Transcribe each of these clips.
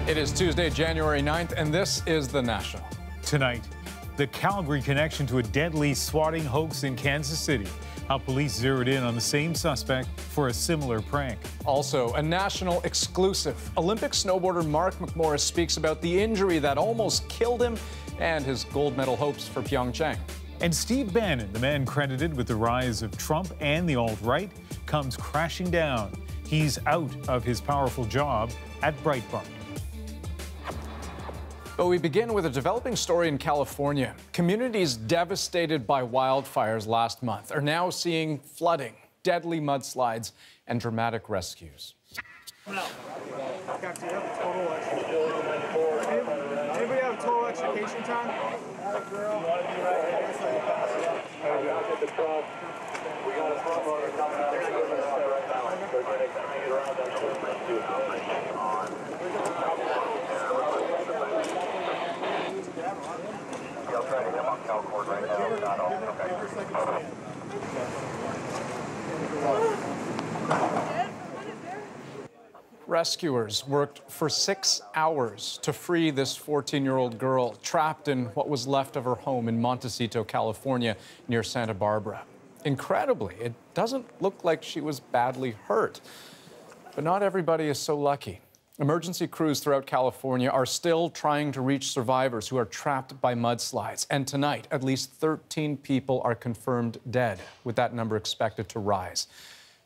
It is Tuesday, January 9th, and this is The National. Tonight, the Calgary connection to a deadly swatting hoax in Kansas City. How police zeroed in on the same suspect for a similar prank. Also, a national exclusive. Olympic snowboarder Mark McMorris speaks about the injury that almost killed him and his gold medal hopes for Pyeongchang. And Steve Bannon, the man credited with the rise of Trump and the alt-right, comes crashing down. He's out of his powerful job at Breitbart. But we begin with a developing story in California. Communities devastated by wildfires last month are now seeing flooding, deadly mudslides, and dramatic rescues. Anybody have total education time? Rescuers worked for 6 hours to free this 14-year-old girl trapped in what was left of her home in Montecito, California, near Santa Barbara. Incredibly, it doesn't look like she was badly hurt. But not everybody is so lucky. Emergency crews throughout California are still trying to reach survivors who are trapped by mudslides. And tonight, at least 13 people are confirmed dead, with that number expected to rise.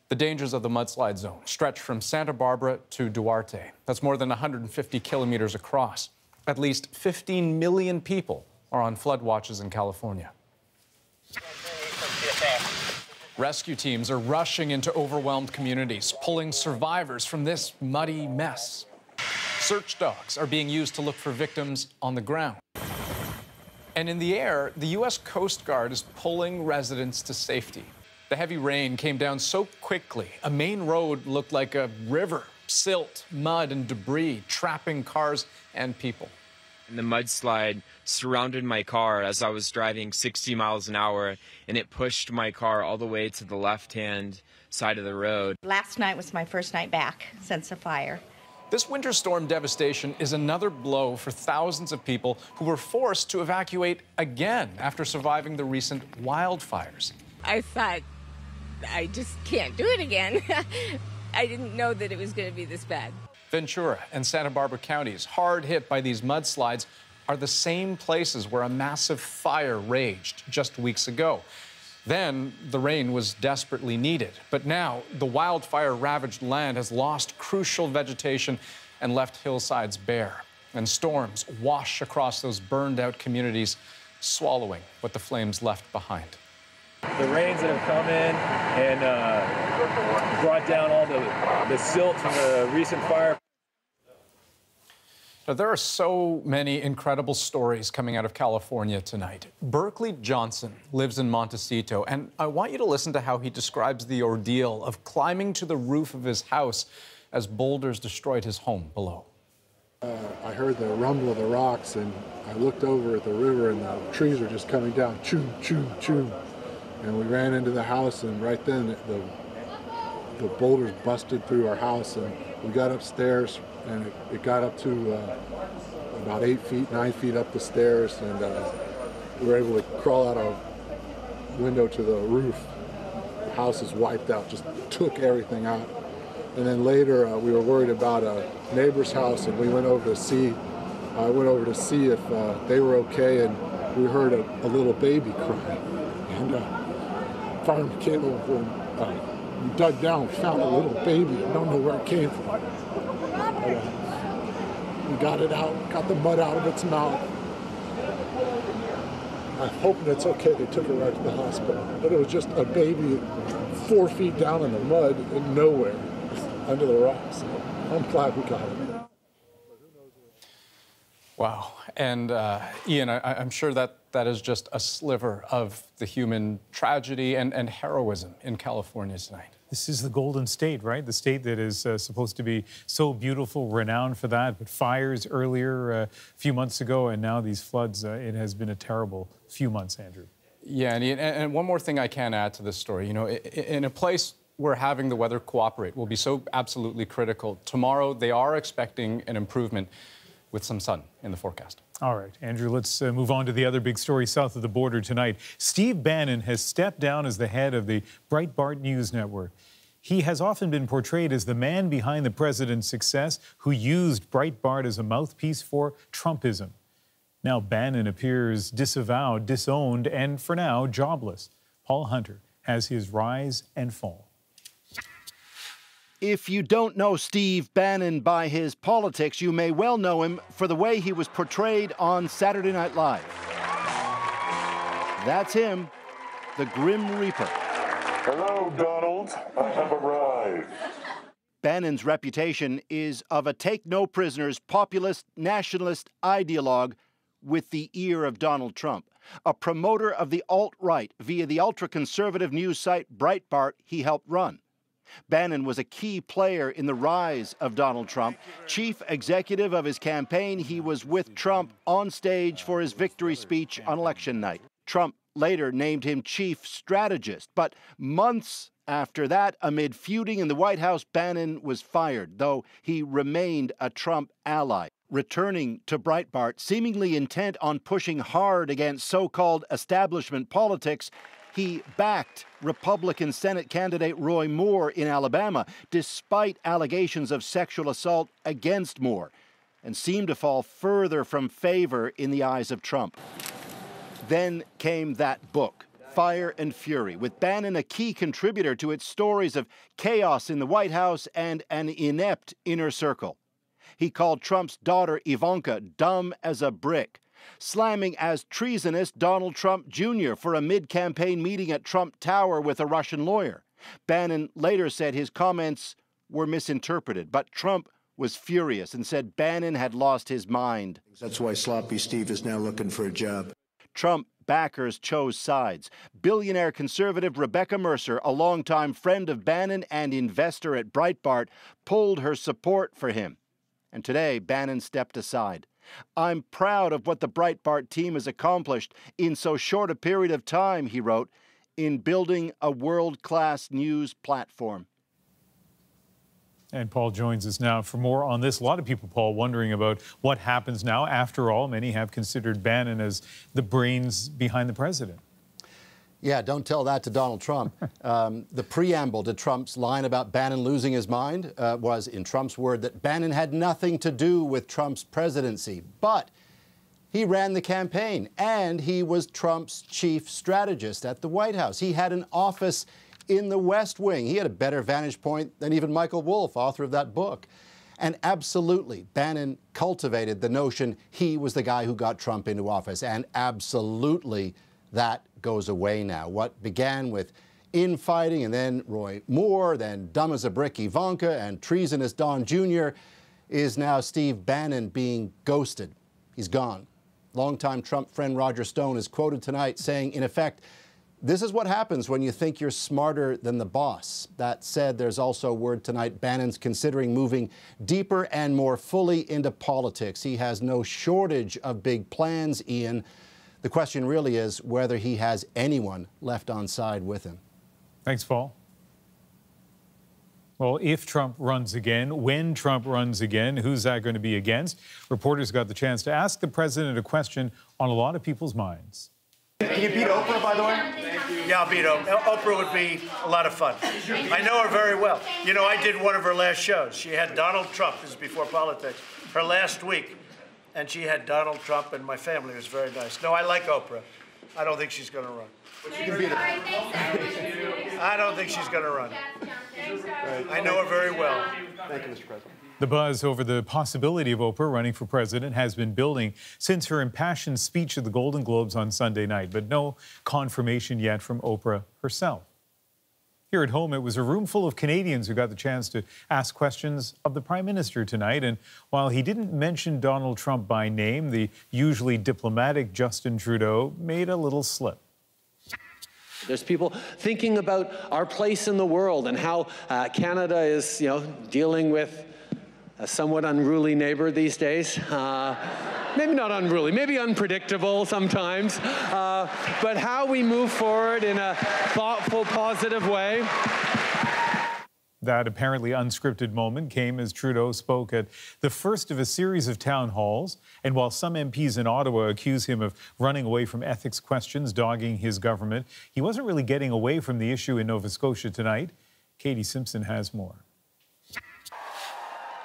The dangers of the mudslide zone stretch from Santa Barbara to Duarte. That's more than 150 kilometers across. At least 15 million people are on flood watches in California. Rescue teams are rushing into overwhelmed communities, pulling survivors from this muddy mess. Search dogs are being used to look for victims on the ground. And in the air, the U.S. Coast Guard is pulling residents to safety. The heavy rain came down so quickly, a main road looked like a river, silt, mud, and debris, trapping cars and people. And the mudslide surrounded my car as I was driving 60 miles an hour, and it pushed my car all the way to the left-hand side of the road. Last night was my first night back since the fire. This winter storm devastation is another blow for thousands of people who were forced to evacuate again after surviving the recent wildfires. I thought, I just can't do it again. I didn't know that it was going to be this bad. Ventura and Santa Barbara counties, hard hit by these mudslides, are the same places where a massive fire raged just weeks ago. Then the rain was desperately needed. But now the wildfire-ravaged land has lost crucial vegetation and left hillsides bare. And storms wash across those burned-out communities, swallowing what the flames left behind. The rains that have come in and brought down all the silt from the recent fire. Now, there are so many incredible stories coming out of California tonight. Berkeley Johnson lives in Montecito, and I want you to listen to how he describes the ordeal of climbing to the roof of his house as boulders destroyed his home below. I heard the rumble of the rocks, and I looked over at the river, and the trees were just coming down, choo, choo, choo. And we ran into the house, and right then the boulders busted through our house, and we got upstairs, and it got up to about 8 feet, 9 feet up the stairs, and we were able to crawl out our window to the roof. The house is wiped out, just took everything out. And then later we were worried about a neighbor's house, and we went over to see. I went over to see if they were okay, and we heard a little baby crying. And fireman came over and we dug down, found a little baby. I don't know where it came from. But, we got it out, got the mud out of its mouth. I'm hoping it's okay. They took it right to the hospital. But it was just a baby 4 feet down in the mud and nowhere under the rocks. I'm glad we got it. Wow. And Ian, I'm sure that is just a sliver of the human tragedy and heroism in California tonight. This is the Golden State, right? The state that is supposed to be so beautiful, renowned for that. But fires earlier a few months ago, and now these floods, it has been a terrible few months, Andrew. Yeah, and one more thing I can add to this story. You know, in a place we're having the weather cooperate will be so absolutely critical. Tomorrow, they are expecting an improvement with some sun in the forecast. All right, Andrew, let's move on to the other big story south of the border tonight. Steve Bannon has stepped down as the head of the Breitbart News Network. He has often been portrayed as the man behind the president's success who used Breitbart as a mouthpiece for Trumpism. Now Bannon appears disavowed, disowned, and for now, jobless. Paul Hunter has his rise and fall. If you don't know Steve Bannon by his politics, you may well know him for the way he was portrayed on Saturday Night Live. That's him, the Grim Reaper. Hello, Donald. I have arrived. Bannon's reputation is of a take-no-prisoners populist nationalist ideologue with the ear of Donald Trump, a promoter of the alt-right via the ultra-conservative news site Breitbart he helped run. Bannon was a key player in the rise of Donald Trump. Chief executive of his campaign, he was with Trump on stage for his victory speech on election night. Trump later named him chief strategist, but months after that, amid feuding in the White House, Bannon was fired, though he remained a Trump ally. Returning to Breitbart, seemingly intent on pushing hard against so-called establishment politics, he backed Republican Senate candidate Roy Moore in Alabama, despite allegations of sexual assault against Moore, and seemed to fall further from favor in the eyes of Trump. Then came that book, Fire and Fury, with Bannon a key contributor to its stories of chaos in the White House and an inept inner circle. He called Trump's daughter Ivanka dumb as a brick, slamming as treasonous Donald Trump Jr. for a mid-campaign meeting at Trump Tower with a Russian lawyer. Bannon later said his comments were misinterpreted, but Trump was furious and said Bannon had lost his mind. That's why Sloppy Steve is now looking for a job. Trump backers chose sides. Billionaire conservative Rebecca Mercer, a longtime friend of Bannon and investor at Breitbart, pulled her support for him. And today, Bannon stepped aside. I'm proud of what the Breitbart team has accomplished in so short a period of time, he wrote, in building a world-class news platform. And Paul joins us now for more on this. A lot of people, Paul, wondering about what happens now. After all, many have considered Bannon as the brains behind the president. Yeah, don't tell that to Donald Trump. The preamble to Trump's line about Bannon losing his mind was, in Trump's word, that Bannon had nothing to do with Trump's presidency. But he ran the campaign, and he was Trump's chief strategist at the White House. He had an office in the West Wing. He had a better vantage point than even Michael Wolff, author of that book. And absolutely, Bannon cultivated the notion he was the guy who got Trump into office. And absolutely, that goes away now. What began with infighting and then Roy Moore, then dumb as a brick Ivanka and treasonous Don Jr. is now Steve Bannon being ghosted. He's gone. Longtime Trump friend Roger Stone is quoted tonight saying, in effect, this is what happens when you think you're smarter than the boss. That said, there's also word tonight Bannon's considering moving deeper and more fully into politics. He has no shortage of big plans, Ian. The question really is whether he has anyone left on side with him. Thanks, Paul. Well, if Trump runs again, when Trump runs again, who's that going to be against? Reporters got the chance to ask the president a question on a lot of people's minds. Can you beat Oprah, by the way? Yeah, I'll beat Oprah. Oprah would be a lot of fun. I know her very well. You know, I did one of her last shows. She had Donald Trump, this is before politics, her last week. And she had Donald Trump, and my family was very nice. No, I like Oprah. I don't think she's going to run. But you can beat her. I don't think she's going to run. I know her very well. Thank you, Mr. President. The buzz over the possibility of Oprah running for president has been building since her impassioned speech at the Golden Globes on Sunday night, but no confirmation yet from Oprah herself. Here at home, it was a room full of Canadians who got the chance to ask questions of the Prime Minister tonight. And while he didn't mention Donald Trump by name, the usually diplomatic Justin Trudeau made a little slip. There's people thinking about our place in the world and how Canada is, dealing with a somewhat unruly neighbor these days. Maybe not unruly, maybe unpredictable sometimes, but how we move forward in a thoughtful, positive way. That apparently unscripted moment came as Trudeau spoke at the first of a series of town halls. And while some MPs in Ottawa accuse him of running away from ethics questions dogging his government, he wasn't really getting away from the issue in Nova Scotia tonight. Katie Simpson has more.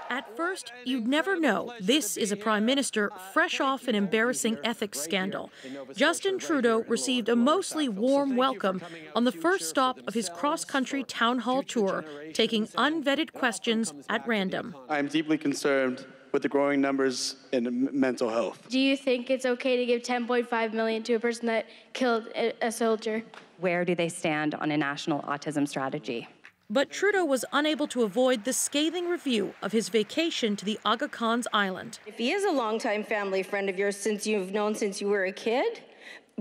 At first, you'd never know this is a prime minister fresh off an embarrassing ethics scandal. Justin Trudeau received a mostly warm welcome on the first stop of his cross-country town hall tour, taking unvetted questions at random. I'm deeply concerned with the growing numbers in mental health. Do you think it's okay to give $10.5 million to a person that killed a soldier? Where do they stand on a national autism strategy? But Trudeau was unable to avoid the scathing review of his vacation to the Aga Khan's island. If he is a longtime family friend of yours since you've known since you were a kid,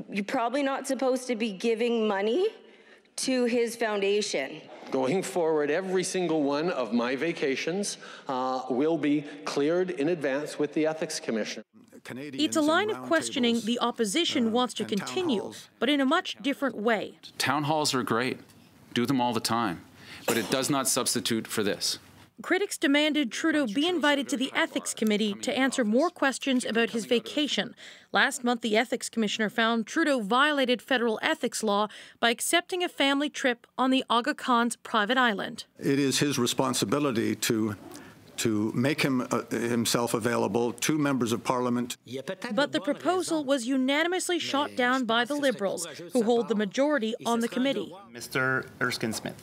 you're probably not supposed to be giving money to his foundation. Going forward, every single one of my vacations will be cleared in advance with the Ethics Commission. It's a line of questioning the opposition wants to continue, but in a much different way. Town halls are great. Do them all the time. But it does not substitute for this. Critics demanded Trudeau be invited to the Ethics Committee to answer more questions about his vacation. Last month, the Ethics Commissioner found Trudeau violated federal ethics law by accepting a family trip on the Aga Khan's private island. It is his responsibility to make himself available to members of Parliament. But the proposal was unanimously shot down by the Liberals, who hold the majority on the committee. Mr. Erskine-Smith.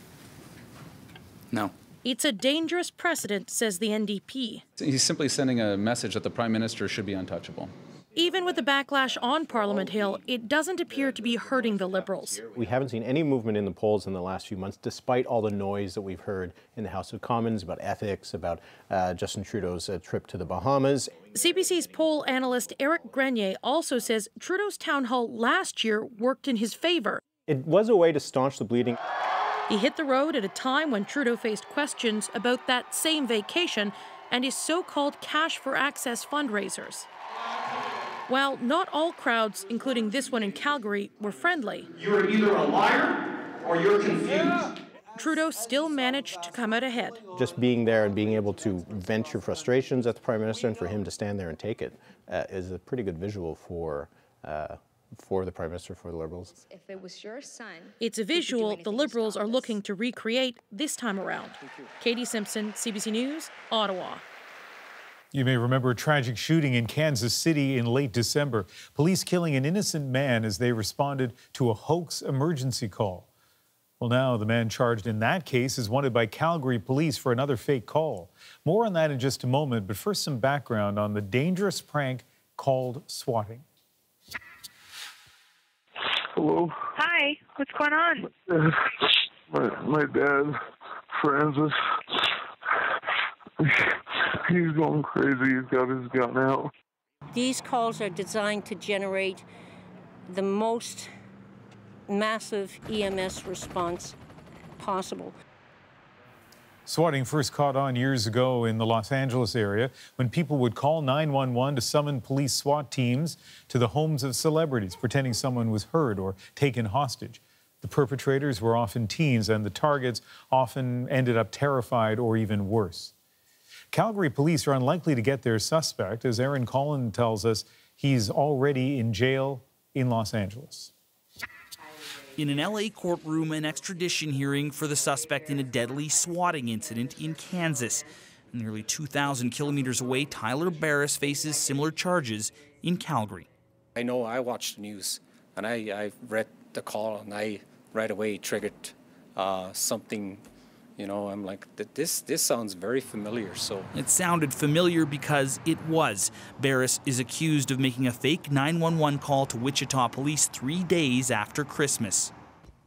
No. It's a dangerous precedent, says the NDP. He's simply sending a message that the Prime Minister should be untouchable. Even with the backlash on Parliament Hill, it doesn't appear to be hurting the Liberals. We haven't seen any movement in the polls in the last few months, despite all the noise that we've heard in the House of Commons about ethics, about Justin Trudeau's trip to the Bahamas. CBC's poll analyst Eric Grenier also says Trudeau's town hall last year worked in his favor. It was a way to staunch the bleeding. He hit the road at a time when Trudeau faced questions about that same vacation and his so-called cash for access fundraisers. While not all crowds, including this one in Calgary, were friendly. You're either a liar or you're confused. Trudeau still managed to come out ahead. Just being there and being able to vent your frustrations at the Prime Minister and for him to stand there and take it is a pretty good visual for the Prime Minister, for the Liberals. If it was your son... It's a visual the Liberals are looking to recreate this time around. Katie Simpson, CBC News, Ottawa. You may remember a tragic shooting in Kansas City in late December. Police killing an innocent man as they responded to a hoax emergency call. Well, now the man charged in that case is wanted by Calgary police for another fake call. More on that in just a moment, but first some background on the dangerous prank called swatting. Hello. Hi. What's going on? My dad, Francis, he's going crazy. He's got his gun out. These calls are designed to generate the most massive EMS response possible. Swatting first caught on years ago in the Los Angeles area when people would call 911 to summon police SWAT teams to the homes of celebrities, pretending someone was hurt or taken hostage. The perpetrators were often teens, and the targets often ended up terrified or even worse. Calgary police are unlikely to get their suspect, as Aaron Collin tells us he's already in jail in Los Angeles. In an LA courtroom, an extradition hearing for the suspect in a deadly swatting incident in Kansas. Nearly 2,000 kilometers away, Tyler Barris faces similar charges in Calgary. I know I watched the news, and I read the call, and I right away triggered something. You know, I'm like, this sounds very familiar. So it sounded familiar because it was. Barris is accused of making a fake 911 call to Wichita police 3 days after Christmas.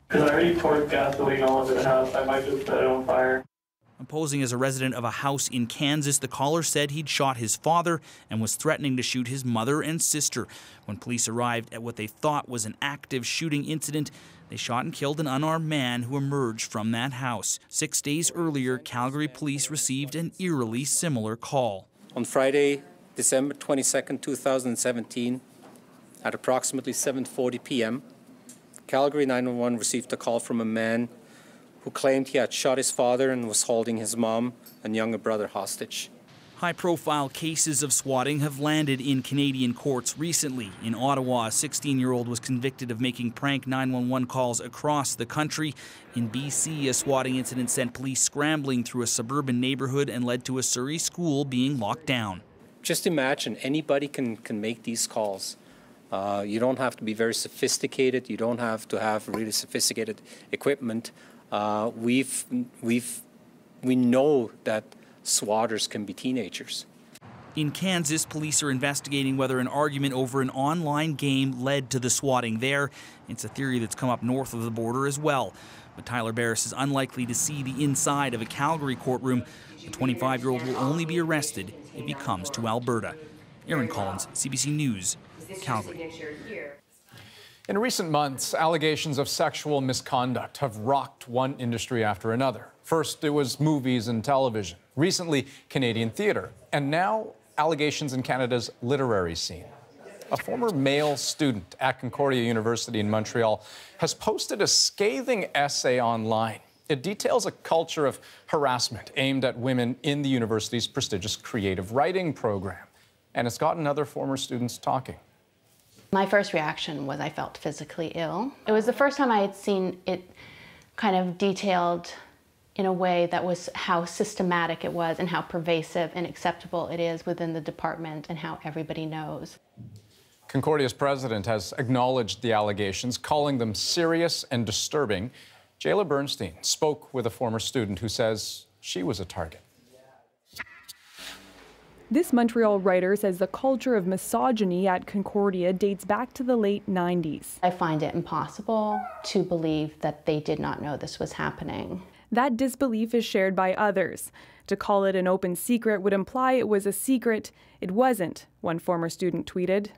Because I already poured gasoline all over the house. I might just set it on fire. Posing as a resident of a house in Kansas, the caller said he'd shot his father and was threatening to shoot his mother and sister. When police arrived at what they thought was an active shooting incident, they shot and killed an unarmed man who emerged from that house. 6 days earlier, Calgary police received an eerily similar call. On Friday, December 22nd, 2017, at approximately 7:40 p.m., Calgary 911 received a call from a man who claimed he had shot his father and was holding his mom and younger brother hostage. High-profile cases of swatting have landed in Canadian courts recently. In Ottawa, a 16-year-old was convicted of making prank 911 calls across the country. In BC, a swatting incident sent police scrambling through a suburban neighborhood and led to a Surrey school being locked down. Just imagine, anybody can make these calls. You don't have to be very sophisticated. You don't have to have really sophisticated equipment. We know that swatters can be teenagers. In Kansas, police are investigating whether an argument over an online game led to the swatting there. It's a theory that's come up north of the border as well. But Tyler Barris is unlikely to see the inside of a Calgary courtroom. The 25-year-old will only be arrested if he comes to Alberta. Aaron Collins, CBC News, Calgary. In recent months, allegations of sexual misconduct have rocked one industry after another. First, it was movies and television. Recently, Canadian theatre. And now, allegations in Canada's literary scene. A former male student at Concordia University in Montreal has posted a scathing essay online. It details a culture of harassment aimed at women in the university's prestigious creative writing program. And it's gotten other former students talking. My first reaction was I felt physically ill. It was the first time I had seen it kind of detailed in a way that was how systematic it was and how pervasive and acceptable it is within the department and how everybody knows. Concordia's president has acknowledged the allegations, calling them serious and disturbing. Jayla Bernstein spoke with a former student who says she was a target. This Montreal writer says the culture of misogyny at Concordia dates back to the late 90s. I find it impossible to believe that they did not know this was happening. That disbelief is shared by others. To call it an open secret would imply it was a secret. It wasn't, one former student tweeted.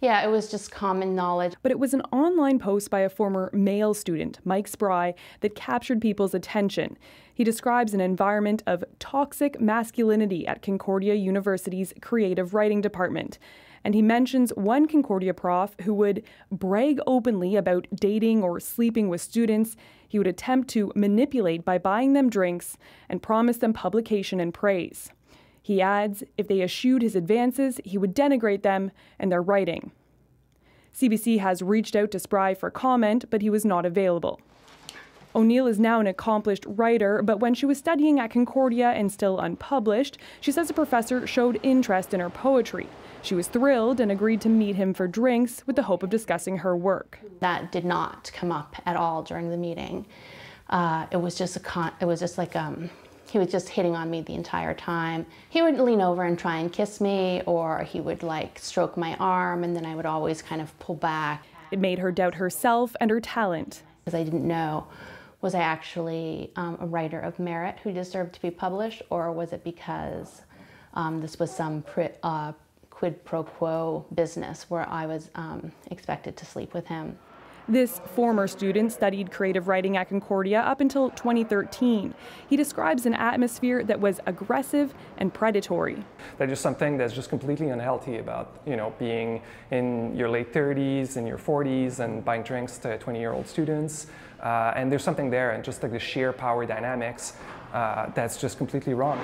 Yeah, it was just common knowledge. But it was an online post by a former male student, Mike Spry, that captured people's attention. He describes an environment of toxic masculinity at Concordia University's creative writing department. And he mentions one Concordia prof who would brag openly about dating or sleeping with students. He would attempt to manipulate by buying them drinks and promise them publication and praise. He adds, if they eschewed his advances, he would denigrate them and their writing. CBC has reached out to Spry for comment, but he was not available. O'Neill is now an accomplished writer, but when she was studying at Concordia and still unpublished, she says a professor showed interest in her poetry. She was thrilled and agreed to meet him for drinks with the hope of discussing her work. That did not come up at all during the meeting. It was just he was just hitting on me the entire time. He would lean over and try and kiss me, or he would like stroke my arm, and then I would always kind of pull back. It made her doubt herself and her talent. Because I didn't know, was I actually a writer of merit who deserved to be published, or was it because this was some quid pro quo business where I was expected to sleep with him? This former student studied creative writing at Concordia up until 2013. He describes an atmosphere that was aggressive and predatory. There's just something that's just completely unhealthy about, being in your late 30s and your 40s and buying drinks to 20-year-old students. And there's something there, and just like the sheer power dynamics, that's just completely wrong.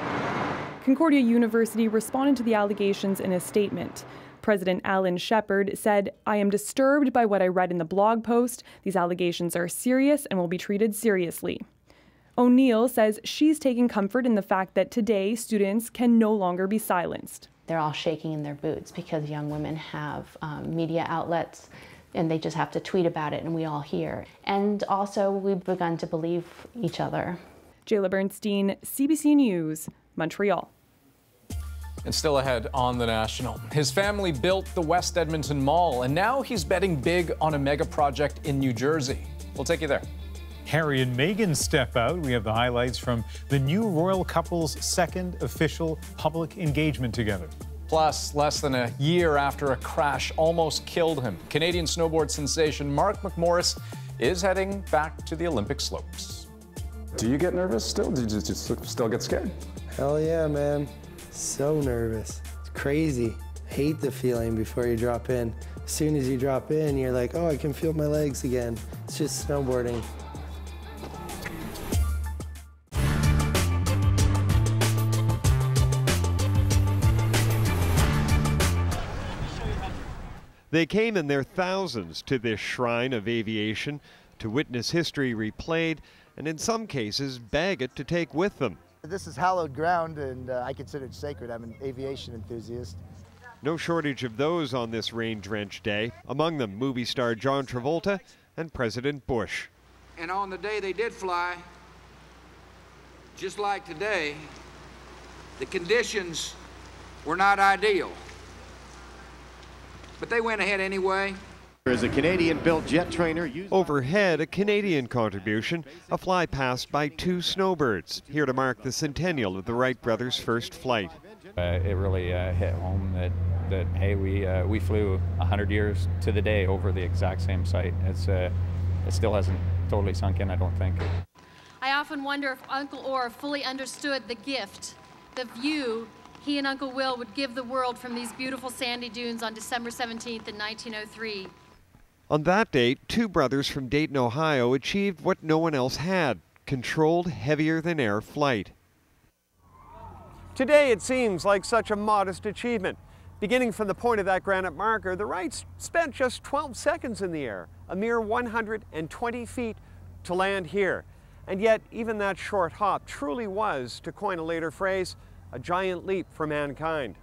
Concordia University responded to the allegations in a statement. President Alan Shepard said, "I am disturbed by what I read in the blog post. These allegations are serious and will be treated seriously." O'Neill says she's taking comfort in the fact that today students can no longer be silenced. They're all shaking in their boots because young women have media outlets and they just have to tweet about it and we all hear. And also we've begun to believe each other. Jayla Bernstein, CBC News, Montreal. And still ahead on The National. His family built the West Edmonton Mall, and now he's betting big on a mega project in New Jersey. We'll take you there. Harry and Meghan step out. We have the highlights from the new royal couple's second official public engagement together. Plus, less than a year after a crash almost killed him, Canadian snowboard sensation Mark McMorris is heading back to the Olympic slopes. Do you get nervous still? Do you just still get scared? Hell yeah, man. So nervous. It's crazy. Hate the feeling before you drop in. As soon as you drop in, you're like, oh, I can feel my legs again. It's just snowboarding. They came in their thousands to this shrine of aviation to witness history replayed and in some cases bag it to take with them. This is hallowed ground and I consider it sacred. I'm an aviation enthusiast. No shortage of those on this rain-drenched day, among them movie star John Travolta and President Bush. And on the day they did fly, just like today, the conditions were not ideal. But they went ahead anyway. As a Canadian-built jet trainer. Overhead, a Canadian contribution, a fly past by two snowbirds, here to mark the centennial of the Wright brothers' first flight. It really hit home that hey, we flew 100 years to the day over the exact same site. It still hasn't totally sunk in, I don't think. I often wonder if Uncle Orr fully understood the gift, the view he and Uncle Will would give the world from these beautiful sandy dunes on December 17th in 1903. On that date, two brothers from Dayton, Ohio achieved what no one else had, controlled heavier-than-air flight. Today it seems like such a modest achievement. Beginning from the point of that granite marker, the Wrights spent just 12 seconds in the air, a mere 120 feet to land here. And yet, even that short hop truly was, to coin a later phrase, a giant leap for mankind.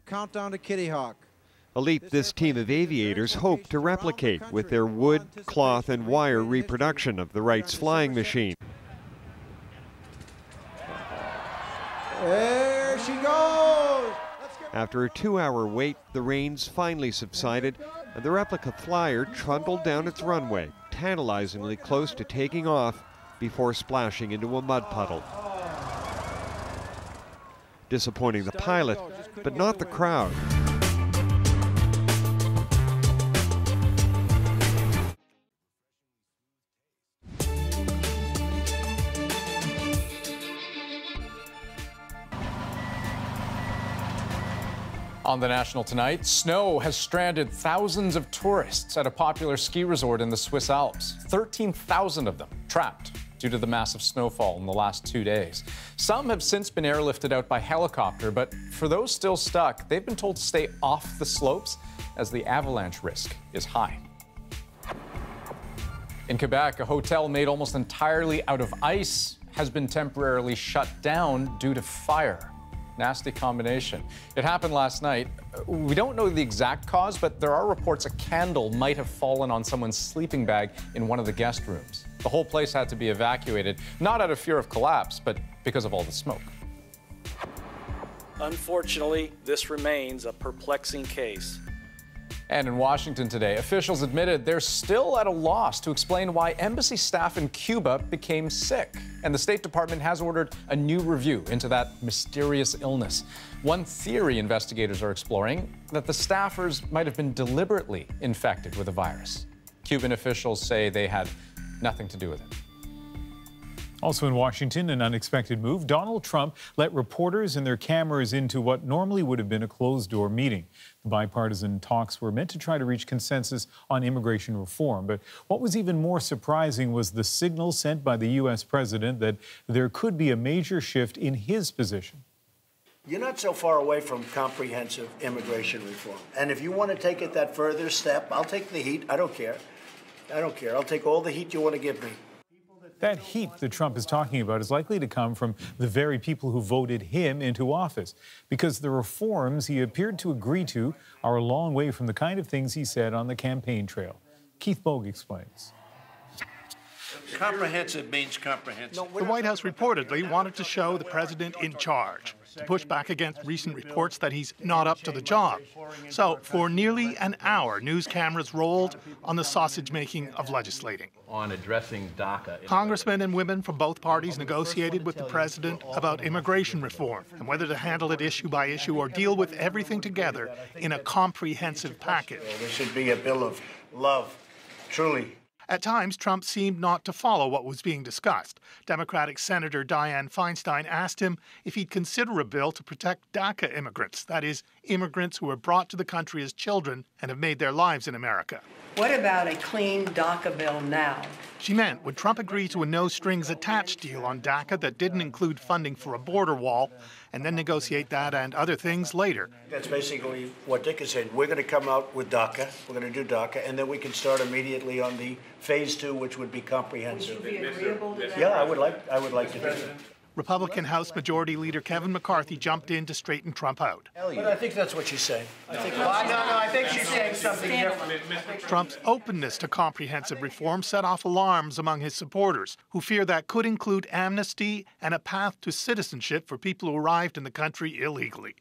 Countdown to Kitty Hawk. A leap this team of aviators hope to replicate with their wood, cloth, and wire reproduction of the Wrights flying machine. There she goes! After a 2-hour wait, the rains finally subsided, and the replica flyer trundled down its runway, tantalizingly close to taking off before splashing into a mud puddle. Disappointing the pilot, but not the crowd. On the National tonight, snow has stranded thousands of tourists at a popular ski resort in the Swiss Alps. 13,000 of them trapped due to the massive snowfall in the last 2 days. Some have since been airlifted out by helicopter, but for those still stuck, they've been told to stay off the slopes as the avalanche risk is high. In Quebec, a hotel made almost entirely out of ice has been temporarily shut down due to fire. Nasty combination. It happened last night. We don't know the exact cause, but there are reports a candle might have fallen on someone's sleeping bag in one of the guest rooms. The whole place had to be evacuated, not out of fear of collapse, but because of all the smoke. Unfortunately, this remains a perplexing case. And in Washington today, officials admitted they're still at a loss to explain why embassy staff in Cuba became sick. And the State Department has ordered a new review into that mysterious illness. One theory investigators are exploring, that the staffers might have been deliberately infected with the virus. Cuban officials say they had nothing to do with it. Also in Washington, an unexpected move. Donald Trump let reporters and their cameras into what normally would have been a closed-door meeting. The bipartisan talks were meant to try to reach consensus on immigration reform. But what was even more surprising was the signal sent by the U.S. president that there could be a major shift in his position. You're not so far away from comprehensive immigration reform. And if you want to take it that further step, I'll take the heat. I don't care. I don't care. I'll take all the heat you want to give me. That heat that Trump is talking about is likely to come from the very people who voted him into office, because the reforms he appeared to agree to are a long way from the kind of things he said on the campaign trail. Keith Bogue explains. Comprehensive means comprehensive. The White House reportedly wanted to show the president in charge, to push back against recent reports that he's not up to the job. So, for nearly an hour, news cameras rolled on the sausage-making of legislating. On addressing DACA. Congressmen and women from both parties negotiated with the president about immigration reform and whether to handle it issue by issue or deal with everything together in a comprehensive package. This should be a bill of love, truly. At times, Trump seemed not to follow what was being discussed. Democratic Senator Dianne Feinstein asked him if he'd consider a bill to protect DACA immigrants, that is, immigrants who were brought to the country as children and have made their lives in America. What about a clean DACA bill now She meant when Trump agreed to a no-strings-attached deal on DACA that didn't include funding for a border wall, and then negotiate that and other things later. That's basically what Dick is saying. We're going to come out with DACA. We're going to do DACA, and then we can start immediately on the phase 2, which would be comprehensive. Would you be agreeable to that? Yeah, I would like to do that. Republican House Majority Leader Kevin McCarthy jumped in to straighten Trump out. But I think that's what she's saying. I think she's saying something different. Trump's openness to comprehensive reform set off alarms among his supporters, who fear that could include amnesty and a path to citizenship for people who arrived in the country illegally.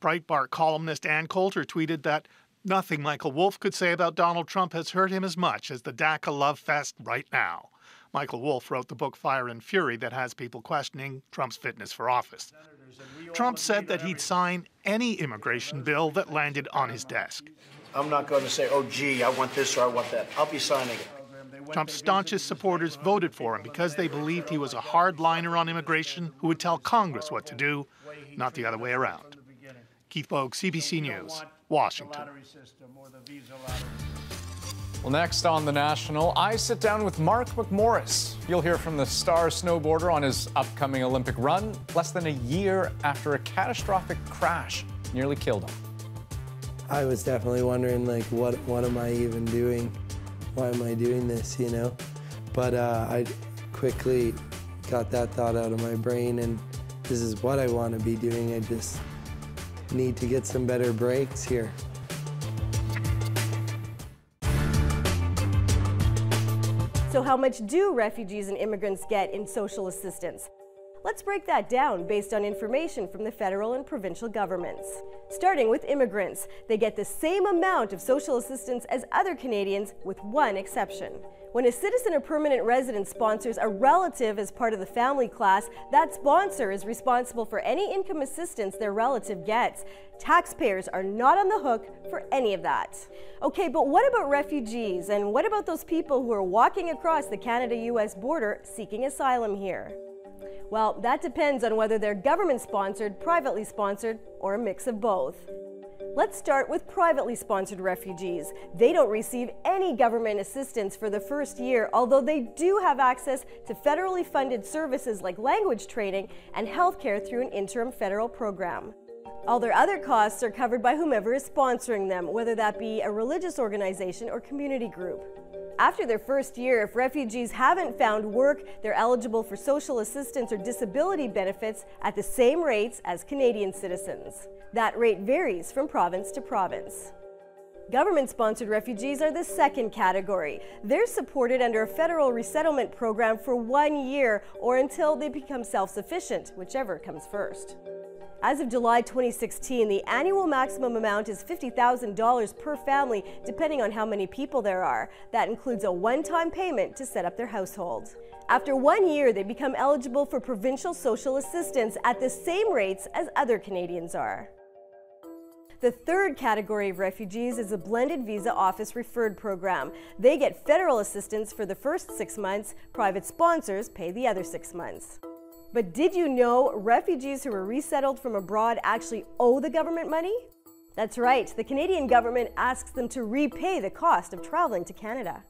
Breitbart columnist Ann Coulter tweeted that nothing Michael Wolff could say about Donald Trump has hurt him as much as the DACA love fest right now. Michael Wolff wrote the book Fire and Fury that has people questioning Trump's fitness for office. Trump said that he'd sign any immigration bill that landed on his desk. I'm not going to say, oh, gee, I want this or I want that. I'll be signing it. Trump's staunchest supporters voted for him because they believed he was a hardliner on immigration who would tell Congress what to do, not the other way around. Keith Bogue, CBC News, Washington. Well, next on The National, I sit down with Mark McMorris. You'll hear from the star snowboarder on his upcoming Olympic run, less than a year after a catastrophic crash nearly killed him. I was definitely wondering, like, what am I even doing? Why am I doing this, you know? But I quickly got that thought out of my brain, and this is what I want to be doing. I just need to get some better breaks here. So how much do refugees and immigrants get in social assistance? Let's break that down based on information from the federal and provincial governments. Starting with immigrants, they get the same amount of social assistance as other Canadians, with one exception. When a citizen or permanent resident sponsors a relative as part of the family class, that sponsor is responsible for any income assistance their relative gets. Taxpayers are not on the hook for any of that. Okay, but what about refugees? And what about those people who are walking across the Canada-US border seeking asylum here? Well, that depends on whether they're government-sponsored, privately sponsored, or a mix of both. Let's start with privately sponsored refugees. They don't receive any government assistance for the first year, although they do have access to federally funded services like language training and healthcare through an interim federal program. All their other costs are covered by whomever is sponsoring them, whether that be a religious organization or community group. After their first year, if refugees haven't found work, they're eligible for social assistance or disability benefits at the same rates as Canadian citizens. That rate varies from province to province. Government-sponsored refugees are the second category. They're supported under a federal resettlement program for 1 year or until they become self-sufficient, whichever comes first. As of July 2016, the annual maximum amount is $50,000 per family, depending on how many people there are. That includes a one-time payment to set up their household. After 1 year, they become eligible for provincial social assistance at the same rates as other Canadians are. The third category of refugees is a blended visa office referred program. They get federal assistance for the first 6 months, private sponsors pay the other 6 months. But did you know refugees who are resettled from abroad actually owe the government money? That's right, the Canadian government asks them to repay the cost of traveling to Canada.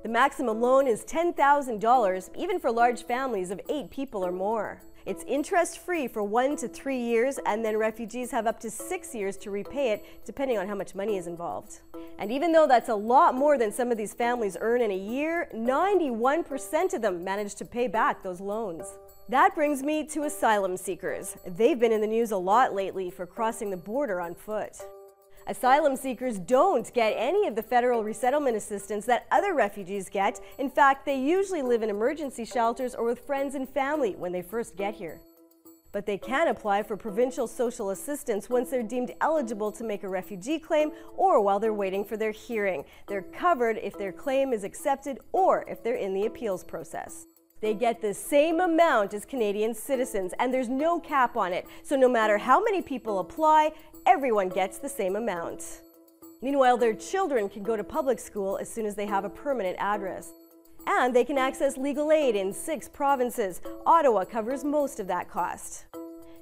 The maximum loan is $10,000, even for large families of 8 people or more. It's interest-free for 1 to 3 years, and then refugees have up to 6 years to repay it, depending on how much money is involved. And even though that's a lot more than some of these families earn in a year, 91% of them manage to pay back those loans. That brings me to asylum seekers. They've been in the news a lot lately for crossing the border on foot. Asylum seekers don't get any of the federal resettlement assistance that other refugees get. In fact, they usually live in emergency shelters or with friends and family when they first get here. But they can apply for provincial social assistance once they're deemed eligible to make a refugee claim or while they're waiting for their hearing. They're covered if their claim is accepted or if they're in the appeals process. They get the same amount as Canadian citizens, and there's no cap on it. So no matter how many people apply, everyone gets the same amount. Meanwhile, their children can go to public school as soon as they have a permanent address. And they can access legal aid in 6 provinces. Ottawa covers most of that cost.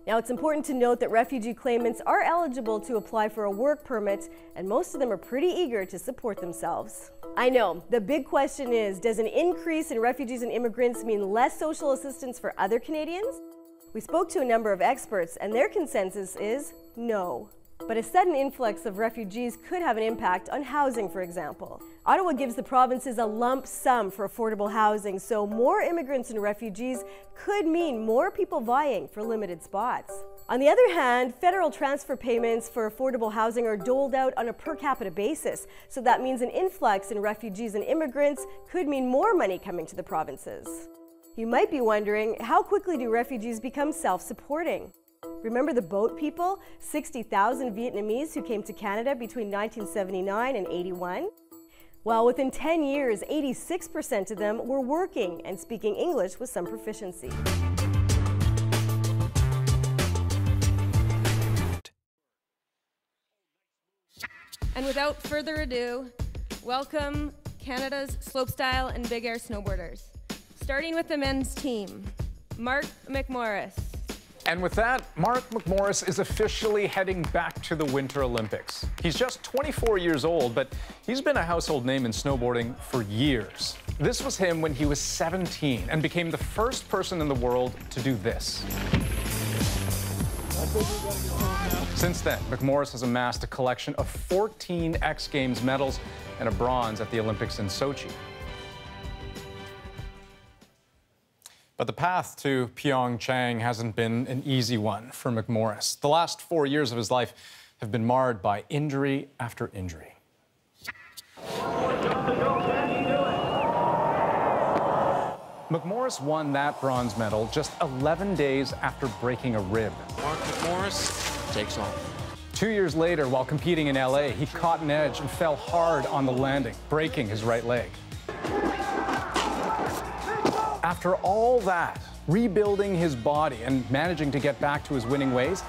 Now, it's important to note that refugee claimants are eligible to apply for a work permit, and most of them are pretty eager to support themselves. I know, the big question is, does an increase in refugees and immigrants mean less social assistance for other Canadians? We spoke to a number of experts, and their consensus is no. But a sudden influx of refugees could have an impact on housing, for example. Ottawa gives the provinces a lump sum for affordable housing, so more immigrants and refugees could mean more people vying for limited spots. On the other hand, federal transfer payments for affordable housing are doled out on a per capita basis, so that means an influx in refugees and immigrants could mean more money coming to the provinces. You might be wondering, how quickly do refugees become self-supporting? Remember the boat people, 60,000 Vietnamese who came to Canada between 1979 and 81? Well, within 10 years, 86% of them were working and speaking English with some proficiency. And without further ado, welcome Canada's slopestyle and big air snowboarders. Starting with the men's team, Mark McMorris. And with that, Mark McMorris is officially heading back to the Winter Olympics. He's just 24 years old, but he's been a household name in snowboarding for years. This was him when he was 17 and became the first person in the world to do this. Since then, McMorris has amassed a collection of 14 X Games medals and a bronze at the Olympics in Sochi. But the path to Pyeongchang hasn't been an easy one for McMorris. The last 4 years of his life have been marred by injury after injury. McMorris won that bronze medal just 11 days after breaking a rib. Mark McMorris takes off. 2 years later, while competing in LA, he caught an edge and fell hard on the landing, breaking his right leg. After all that, rebuilding his body and managing to get back to his winning ways,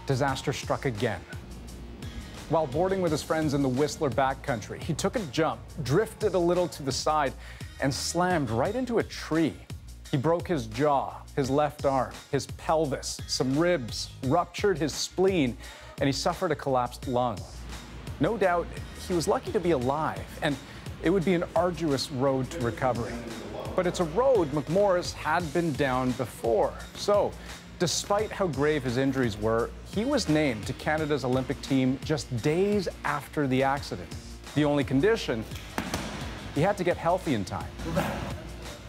disaster struck again. While boarding with his friends in the Whistler backcountry, he took a jump, drifted a little to the side, and slammed right into a tree. He broke his jaw, his left arm, his pelvis, some ribs, ruptured his spleen, and he suffered a collapsed lung. No doubt, he was lucky to be alive, and it would be an arduous road to recovery. But it's a road McMorris had been down before. So, despite how grave his injuries were, he was named to Canada's Olympic team just days after the accident. The only condition, he had to get healthy in time.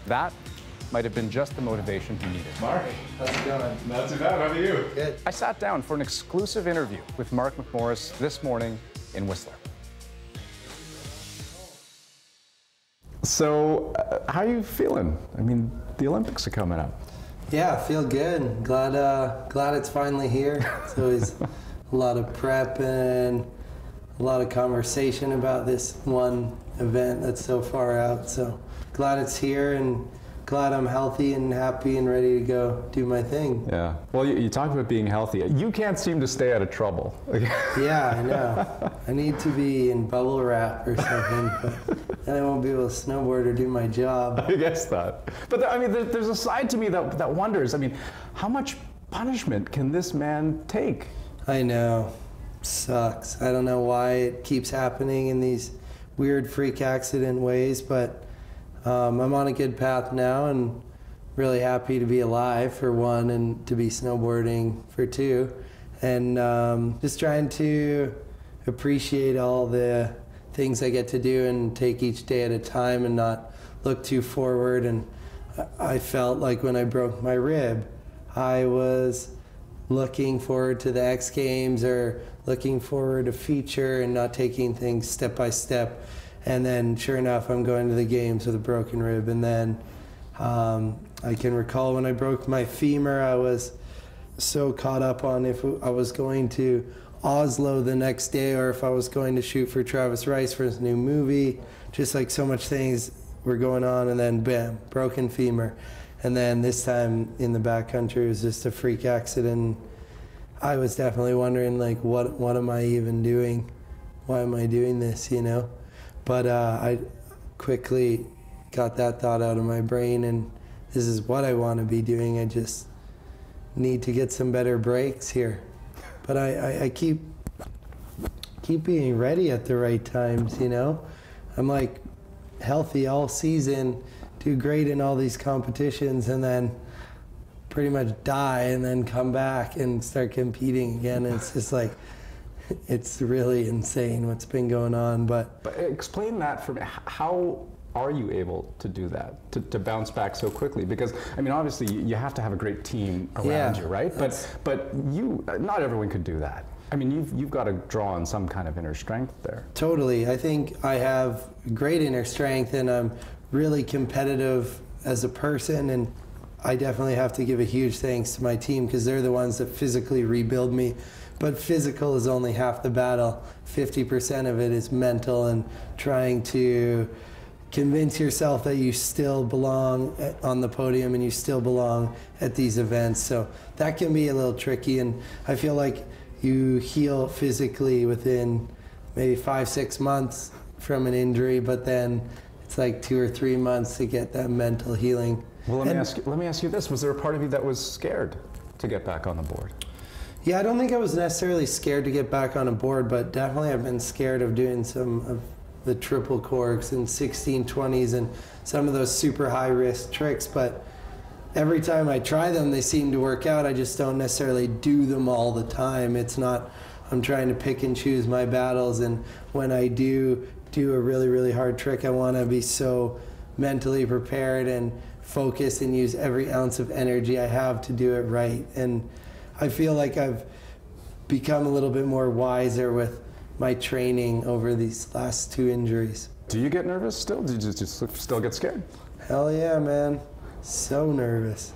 That might have been just the motivation he needed. Mark, how's it going? Not too bad, how about you? Good. I sat down for an exclusive interview with Mark McMorris this morning in Whistler. So, how are you feeling? I mean, the Olympics are coming up. Yeah, I feel good. Glad it's finally here. It's always a lot of prep and a lot of conversation about this one event that's so far out. So glad it's here and glad I'm healthy and happy and ready to go do my thing. Yeah. Well, you talk about being healthy. You can't seem to stay out of trouble. Yeah, I know. I need to be in bubble wrap or something, but then I won't be able to snowboard or do my job. I guess not. But I mean, there's a side to me that wonders, I mean, how much punishment can this man take? I know. Sucks. I don't know why it keeps happening in these weird freak accident ways, but I'm on a good path now and really happy to be alive for one and to be snowboarding for two, and just trying to appreciate all the things I get to do and take each day at a time and not look too forward. And I felt like when I broke my rib, I was looking forward to the X Games or looking forward to feature and not taking things step by step. And then sure enough, I'm going to the games with a broken rib. And then I can recall when I broke my femur, I was so caught up on if I was going to Oslo the next day or if I was going to shoot for Travis Rice for his new movie. Just like so much things were going on, and then bam, broken femur. And then this time in the backcountry, it was just a freak accident. I was definitely wondering, like, what am I even doing? Why am I doing this, you know? But I quickly got that thought out of my brain, and this is what I want to be doing. I just need to get some better breaks here. But I keep being ready at the right times, you know? I'm like healthy all season, do great in all these competitions, and then pretty much die and then come back and start competing again. And it's just like, it's really insane what's been going on. But explain that for me. How are you able to do that, to bounce back so quickly? Because, I mean, obviously you have to have a great team around you, right? But you, not everyone could do that. I mean, you've got to draw on some kind of inner strength there. Totally. I think I have great inner strength, and I'm really competitive as a person, and I definitely have to give a huge thanks to my team because they're the ones that physically rebuild me. But physical is only half the battle. 50% of it is mental and trying to convince yourself that you still belong on the podium and you still belong at these events. So that can be a little tricky, and I feel like you heal physically within maybe 5-6 months from an injury, but then it's like 2 or 3 months to get that mental healing. Well, let me ask you this. Was there a part of you that was scared to get back on the board? Yeah, I don't think I was necessarily scared to get back on a board, but definitely I've been scared of doing some of the triple corks and 1620s and some of those super high risk tricks. But every time I try them, they seem to work out. I just don't necessarily do them all the time. It's not, I'm trying to pick and choose my battles, and when I do a really, really hard trick, I want to be so mentally prepared and focused and use every ounce of energy I have to do it right. And I feel like I've become a little bit more wiser with my training over these last 2 injuries. Do you get nervous still? Do you just still get scared? Hell yeah, man. So nervous.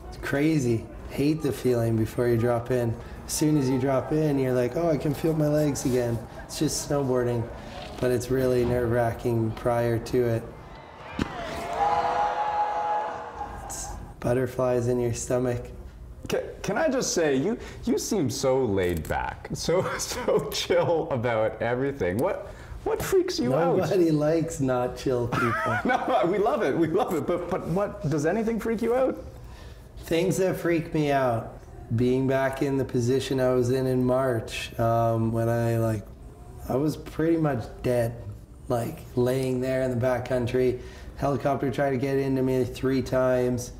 It's crazy. Hate the feeling before you drop in. As soon as you drop in, you're like, oh, I can feel my legs again. It's just snowboarding, but it's really nerve-wracking prior to it. It's butterflies in your stomach. Can I just say, you seem so laid back, so chill about everything. What freaks you out? Nobody likes not chill people. No, we love it. But what, does anything freak you out? Things that freak me out. Being back in the position I was in March, when I was pretty much dead, like laying there in the backcountry. Helicopter tried to get into me 3 times.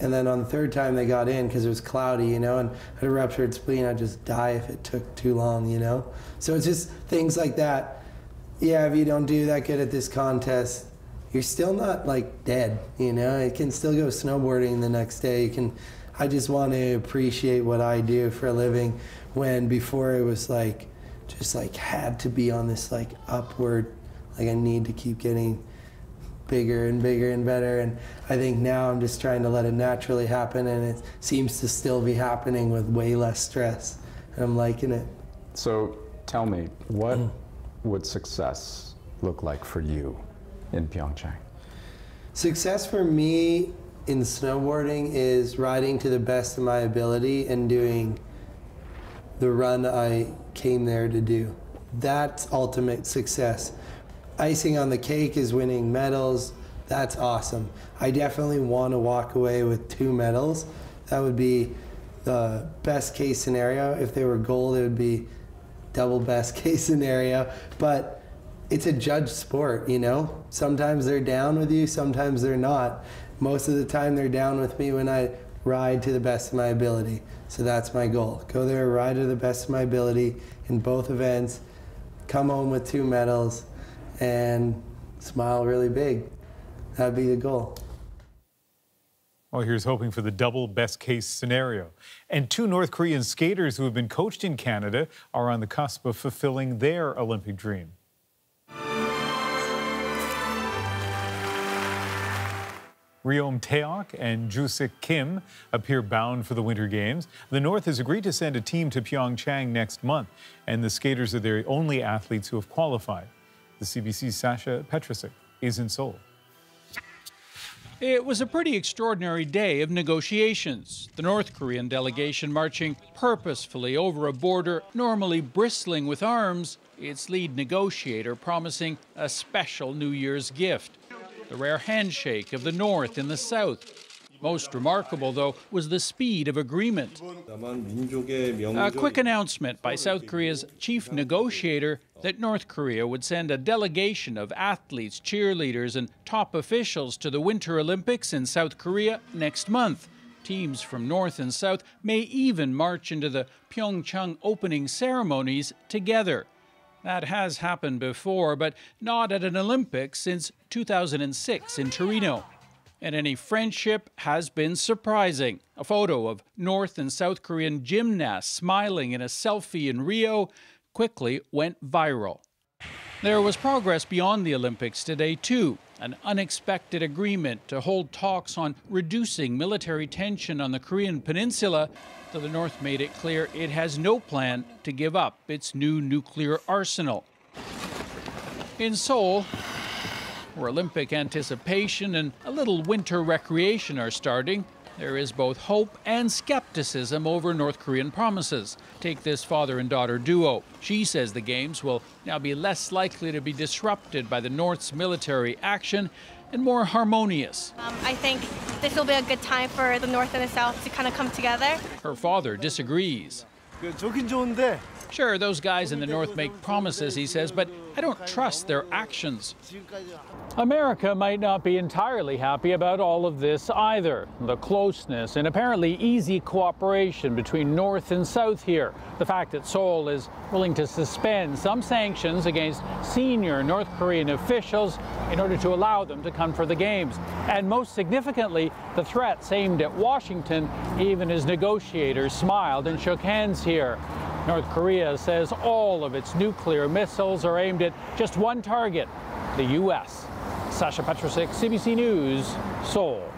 And then on the 3rd time they got in because it was cloudy, you know, and I had a ruptured spleen. I'd just die if it took too long, you know. So it's just things like that. Yeah, if you don't do that good at this contest, you're still not like dead, you know. You can still go snowboarding the next day. I just want to appreciate what I do for a living, when before it was like, just like had to be on this like upward, like I need to keep getting bigger and bigger and better. And I think now I'm just trying to let it naturally happen, and it seems to still be happening with way less stress, and I'm liking it. So tell me, what would success look like for you in Pyeongchang? Success for me in snowboarding is riding to the best of my ability and doing the run I came there to do. That's ultimate success. Icing on the cake is winning medals. That's awesome. I definitely want to walk away with 2 medals. That would be the best case scenario. If they were gold, it would be double best case scenario. But it's a judged sport, you know? Sometimes they're down with you, sometimes they're not. Most of the time they're down with me when I ride to the best of my ability. So that's my goal. Go there, ride to the best of my ability in both events, come home with 2 medals, and smile really big. That'd be the goal. Well, here's hoping for the double best case scenario. And 2 North Korean skaters who have been coached in Canada are on the cusp of fulfilling their Olympic dream. Ryom Taeok and Jusik Kim appear bound for the Winter Games. The North has agreed to send a team to Pyeongchang next month, and the skaters are the only athletes who have qualified. The CBC's Sasha Petrusik is in Seoul. It was a pretty extraordinary day of negotiations. The North Korean delegation marching purposefully over a border normally bristling with arms, its lead negotiator promising a special New Year's gift, the rare handshake of the North in the South. Most remarkable, though, was the speed of agreement. A quick announcement by South Korea's chief negotiator that North Korea would send a delegation of athletes, cheerleaders, and top officials to the Winter Olympics in South Korea next month. Teams from North and South may even march into the Pyeongchang opening ceremonies together. That has happened before, but not at an Olympics since 2006 in Torino. And any friendship has been surprising. A photo of North and South Korean gymnasts smiling in a selfie in Rio quickly went viral. There was progress beyond the Olympics today, too. An unexpected agreement to hold talks on reducing military tension on the Korean peninsula, though the North made it clear it has no plan to give up its new nuclear arsenal. In Seoul, where Olympic anticipation and a little winter recreation are starting, there is both hope and skepticism over North Korean promises. Take this father and daughter duo. She says the games will now be less likely to be disrupted by the North's military action and more harmonious. I think this will be a good time for the North and the South to kind of come together. Her father disagrees. Sure, those guys in the North make promises, he says, but I don't trust their actions. America might not be entirely happy about all of this either. The closeness and apparently easy cooperation between North and South here. The fact that Seoul is willing to suspend some sanctions against senior North Korean officials in order to allow them to come for the games. And most significantly, the threats aimed at Washington, even as negotiators smiled and shook hands here. North Korea says all of its nuclear missiles are aimed at just one target, the U.S. Sasha Petrusik, CBC News, Seoul.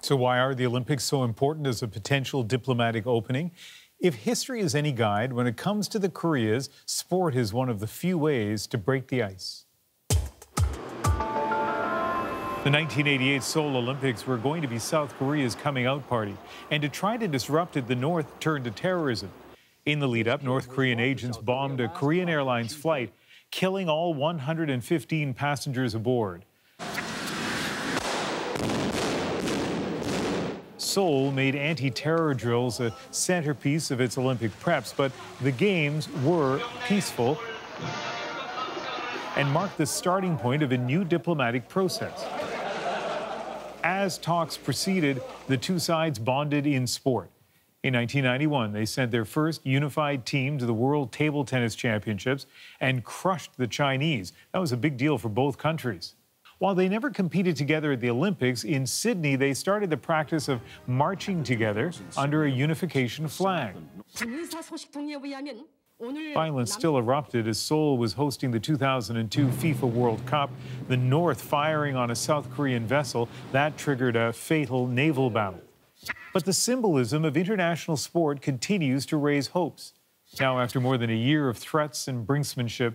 So why are the Olympics so important as a potential diplomatic opening? If history is any guide, when it comes to the Koreas, sport is one of the few ways to break the ice. The 1988 Seoul Olympics were going to be South Korea's coming out party, and to try to disrupt it, the North turned to terrorism. In the lead-up, North Korean agents bombed a Korean Airlines flight, killing all 115 passengers aboard. Seoul made anti-terror drills a centerpiece of its Olympic preps, but the games were peaceful and marked the starting point of a new diplomatic process. As talks proceeded, the two sides bonded in sport. In 1991, they sent their first unified team to the World Table Tennis Championships and crushed the Chinese. That was a big deal for both countries. While they never competed together at the Olympics, in Sydney, they started the practice of marching together under a unification flag. Violence still erupted as Seoul was hosting the 2002 FIFA World Cup, the North firing on a South Korean vessel. That triggered a fatal naval battle. But the symbolism of international sport continues to raise hopes. Now, after more than a year of threats and brinksmanship,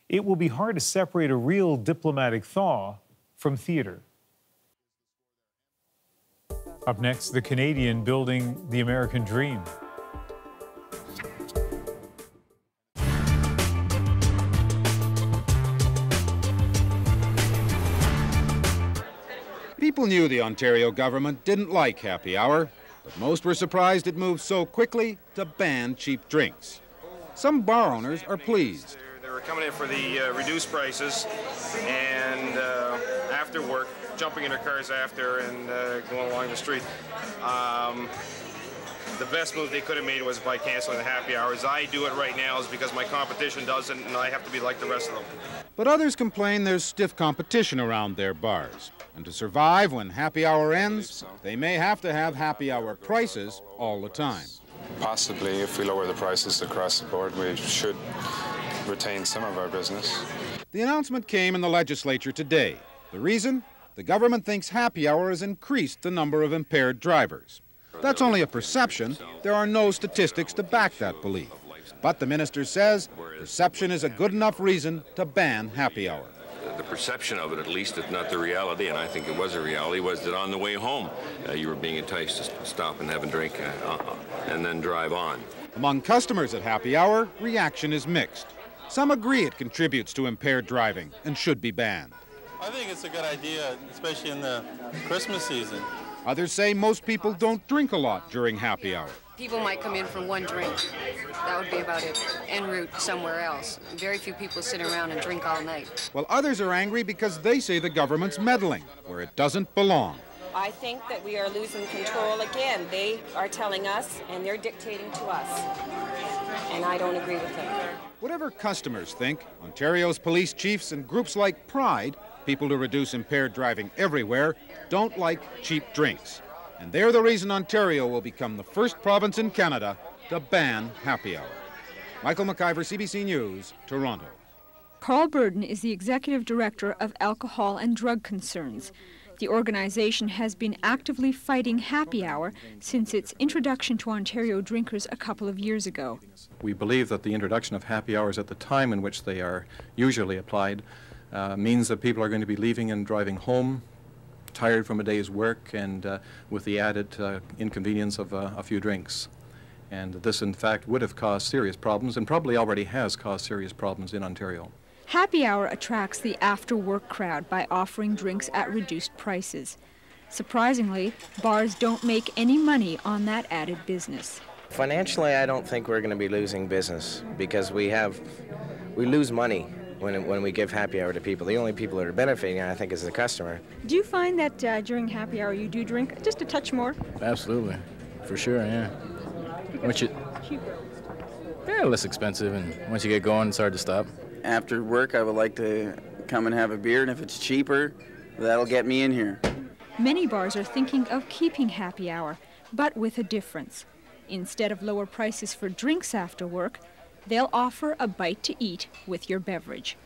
it will be hard to separate a real diplomatic thaw from theater. Up next, the Canadian building the American dream. People knew the Ontario government didn't like happy hour, but most were surprised it moved so quickly to ban cheap drinks. Some bar owners are pleased. They were coming in for the reduced prices, and after work, jumping in their cars after and going along the street. The best move they could have made was by canceling the happy hours. I do it right now is because my competition doesn't, and I have to be like the rest of them. But others complain there's stiff competition around their bars. And to survive when happy hour ends, they may have to have happy hour prices all the time. Possibly, if we lower the prices across the board, we should retain some of our business. The announcement came in the legislature today. The reason? The government thinks happy hour has increased the number of impaired drivers. That's only a perception. There are no statistics to back that belief. But the minister says perception is a good enough reason to ban happy hour. The perception of it, at least, if not the reality, and I think it was a reality, was that on the way home you were being enticed to stop and have a drink and then drive on. Among customers at happy hour, reaction is mixed. Some agree it contributes to impaired driving and should be banned. I think it's a good idea, especially in the Christmas season. Others say most people don't drink a lot during happy hour. People might come in for one drink. That would be about it. En route somewhere else. Very few people sit around and drink all night. While others are angry because they say the government's meddling where it doesn't belong. I think that we are losing control again. They are telling us and they're dictating to us. And I don't agree with them. Whatever customers think, Ontario's police chiefs and groups like Pride, people to reduce impaired driving everywhere, don't like cheap drinks. And they're the reason Ontario will become the first province in Canada to ban happy hour. Michael McIver, CBC News, Toronto. Carl Burden is the executive director of Alcohol and Drug Concerns. The organization has been actively fighting happy hour since its introduction to Ontario drinkers a couple of years ago. We believe that the introduction of happy hours at the time in which they are usually applied means that people are going to be leaving and driving home tired from a day's work and with the added inconvenience of a few drinks. And this, in fact, would have caused serious problems and probably already has caused serious problems in Ontario. Happy hour attracts the after-work crowd by offering drinks at reduced prices. Surprisingly, bars don't make any money on that added business. Financially, I don't think we're going to be losing business because we lose money when we give happy hour to people. The only people that are benefiting, I think, is the customer. Do you find that during happy hour you do drink just a touch more? Absolutely, for sure, yeah. Cheaper. Yeah, less expensive, and once you get going, it's hard to stop. After work, I would like to come and have a beer, and if it's cheaper, that'll get me in here. Many bars are thinking of keeping happy hour, but with a difference. Instead of lower prices for drinks after work, they'll offer a bite to eat with your beverage.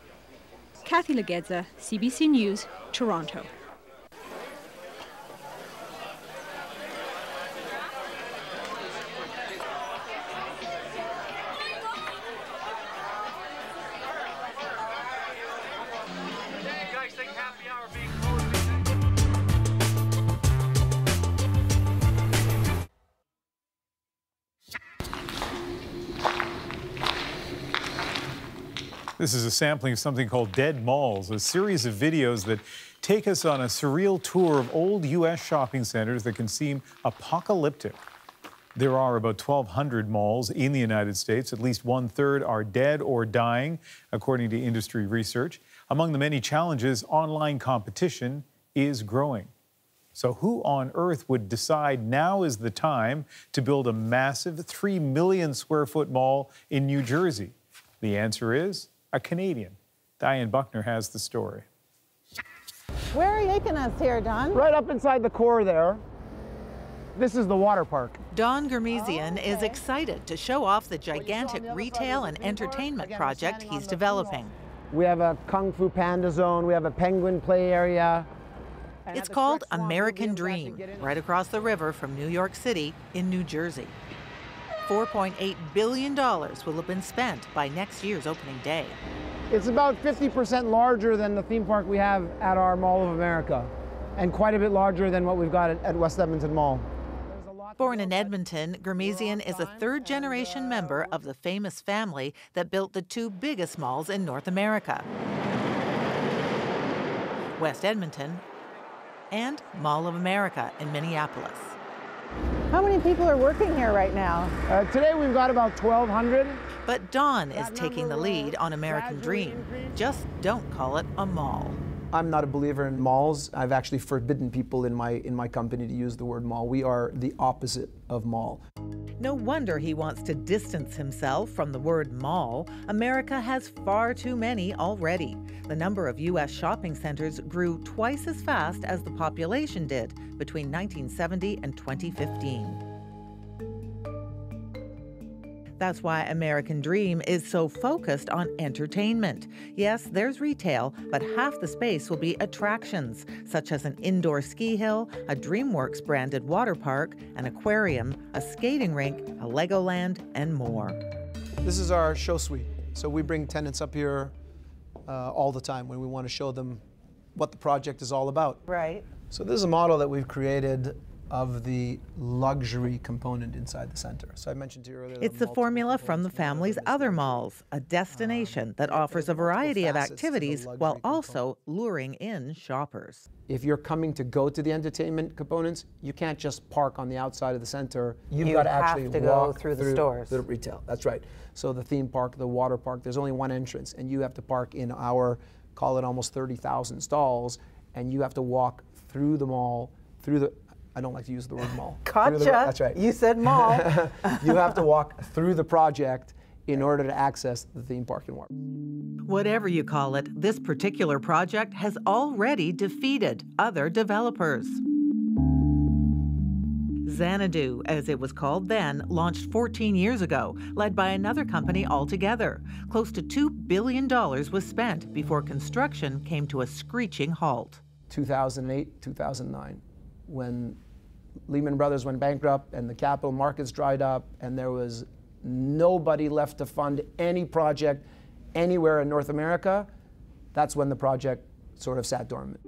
Kathy Legedza, CBC News, Toronto. This is a sampling of something called Dead Malls, a series of videos that take us on a surreal tour of old U.S. shopping centers that can seem apocalyptic. There are about 1,200 malls in the United States. At least 1/3 are dead or dying, according to industry research. Among the many challenges, online competition is growing. So who on earth would decide now is the time to build a massive 3 million square foot mall in New Jersey? The answer is a Canadian. Diane Buckner has the story. Where are you taking us here, Don? Right up inside the core there. This is the water park. Don Gurmesian is excited to show off the gigantic retail and entertainment project he's developing. We have a Kung Fu Panda zone, we have a penguin play area. It's called American Dream, right across the river from New York City in New Jersey. $4.8 billion will have been spent by next year's opening day. It's about 50% larger than the theme park we have at our Mall of America, and quite a bit larger than what we've got at West Edmonton Mall. Born in Edmonton, Gurmesian is a third-generation member of the famous family that built the two biggest malls in North America, West Edmonton and Mall of America in Minneapolis. How many people are working here right now? Today we've got about 1,200. But Don is taking the lead on American Dream. Just don't call it a mall. I'm not a believer in malls. I've actually forbidden people in my company to use the word mall. We are the opposite of mall. No wonder he wants to distance himself from the word mall. America has far too many already. The number of U.S. shopping centers grew twice as fast as the population did between 1970 and 2015. That's why American Dream is so focused on entertainment. Yes, there's retail, but half the space will be attractions, such as an indoor ski hill, a DreamWorks branded water park, an aquarium, a skating rink, a Legoland, and more. This is our show suite. So we bring tenants up here all the time when we want to show them what the project is all about. Right. So this is a model that we've created of the luxury component inside the center. So I mentioned to you earlier. It's the formula from the family's other malls, a destination that offers a variety of activities while also luring in shoppers. If you're coming to go to the entertainment components, you can't just park on the outside of the center. You've got to actually go walk through the stores. The retail. That's right. So the theme park, the water park, there's only one entrance, and you have to park in our, call it almost 30,000 stalls, and you have to walk through the mall, through the, I don't like to use the word mall. Gotcha. That's right. You said mall. You have to walk through the project in order to access the theme park and water. Whatever you call it, this particular project has already defeated other developers. Xanadu, as it was called then, launched 14 years ago, led by another company altogether. Close to $2 billion was spent before construction came to a screeching halt. 2008, 2009, when Lehman Brothers went bankrupt and the capital markets dried up and there was nobody left to fund any project anywhere in North America, that's when the project sort of sat dormant.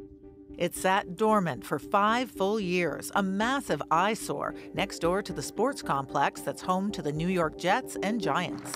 It sat dormant for 5 full years, a massive eyesore next door to the sports complex that's home to the New York Jets and Giants.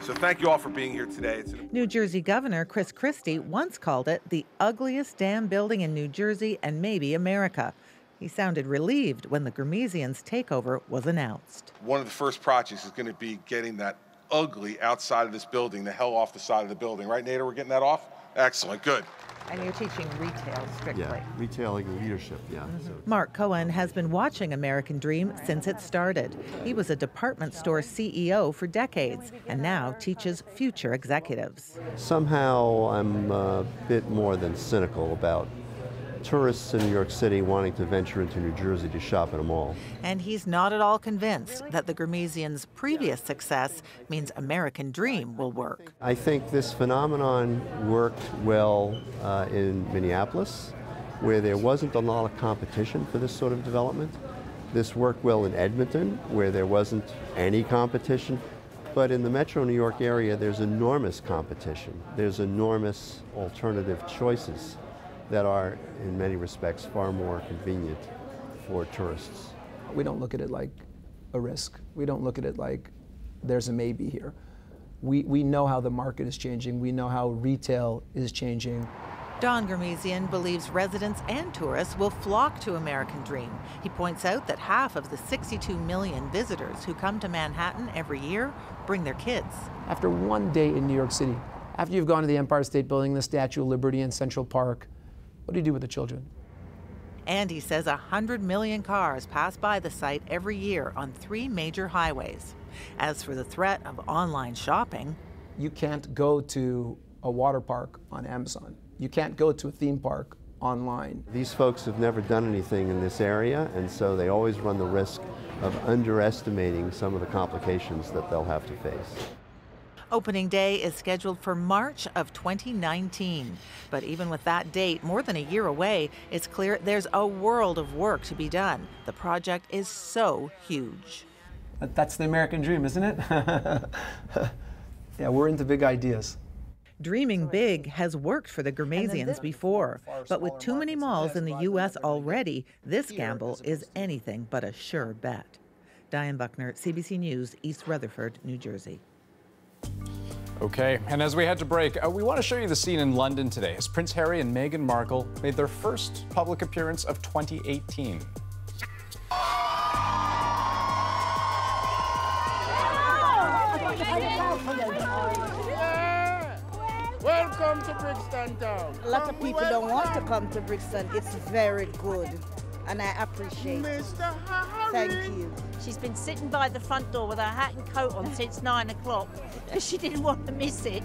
So thank you all for being here today. New Jersey Governor Chris Christie once called it the ugliest damn building in New Jersey and maybe America. He sounded relieved when the Gurmesians' takeover was announced. One of the first projects is going to be getting that ugly outside of this building, the hell off the side of the building. Right, Nader, we're getting that off? Excellent, good. And you're teaching retail strictly. Yeah, retailing leadership, yeah. So. Mark Cohen has been watching American Dream since it started. He was a department store CEO for decades and now teaches future executives. Somehow I'm a bit more than cynical about tourists in New York City wanting to venture into New Jersey to shop at a mall. And he's not at all convinced that the Gurmesians' previous success means American Dream will work. I think this phenomenon worked well in Minneapolis, where there wasn't a lot of competition for this sort of development. This worked well in Edmonton, where there wasn't any competition. But in the metro New York area, there's enormous competition. There's enormous alternative choices that are, in many respects, far more convenient for tourists. We don't look at it like a risk. We don't look at it like there's a maybe here. We know how the market is changing. We know how retail is changing. Don Gurmesian believes residents and tourists will flock to American Dream. He points out that half of the 62 million visitors who come to Manhattan every year bring their kids. After one day in New York City, after you've gone to the Empire State Building, the Statue of Liberty, and Central Park, what do you do with the children? And he says 100 million cars pass by the site every year on 3 major highways. As for the threat of online shopping, you can't go to a water park on Amazon. You can't go to a theme park online. These folks have never done anything in this area, and so they always run the risk of underestimating some of the complications that they'll have to face. Opening day is scheduled for March of 2019. But even with that date more than a year away, it's clear there's a world of work to be done. The project is so huge. That's the American dream, isn't it? Yeah, we're into big ideas. Dreaming big has worked for the Gurmesians before, but with too many malls in the U.S. already, this gamble is anything but a sure bet. Diane Buckner, CBC News, East Rutherford, New Jersey. Okay, and as we head to break, we want to show you the scene in London today as Prince Harry and Meghan Markle made their first public appearance of 2018. Welcome to Brixton Town. A lot of people don't want to come to Brixton. It's very good, and I appreciate it. Thank you. She's been sitting by the front door with her hat and coat on since 9 o'clock because she didn't want to miss it.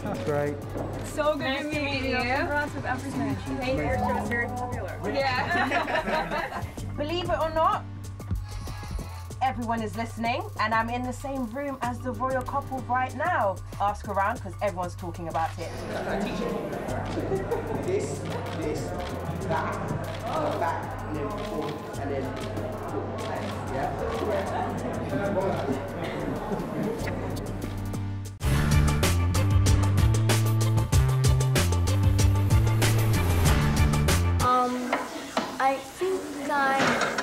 That's right. So good to meet you. Congrats with everything. Hey, you're very popular. Yeah. Believe it or not, everyone is listening, and I'm in the same room as the royal couple right now. Ask around because everyone's talking about it. This, that, back, and then forward, and then I I'm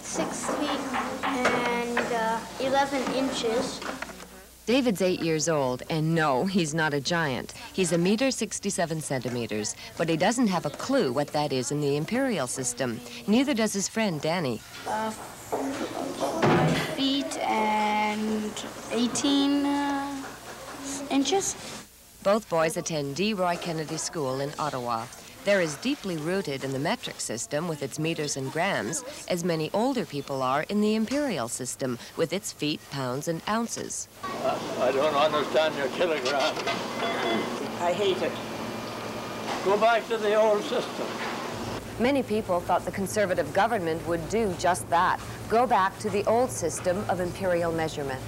6 feet and 11 inches. David's 8 years old, and no, he's not a giant. He's 1.67 meters, but he doesn't have a clue what that is in the imperial system. Neither does his friend Danny. 5 feet and 18 inches. Both boys attend D. Roy Kennedy School in Ottawa. They're as deeply rooted in the metric system with its meters and grams as many older people are in the imperial system with its feet, pounds, and ounces. I don't understand your kilogram. I hate it. Go back to the old system. Many people thought the Conservative government would do just that, go back to the old system of imperial measurement.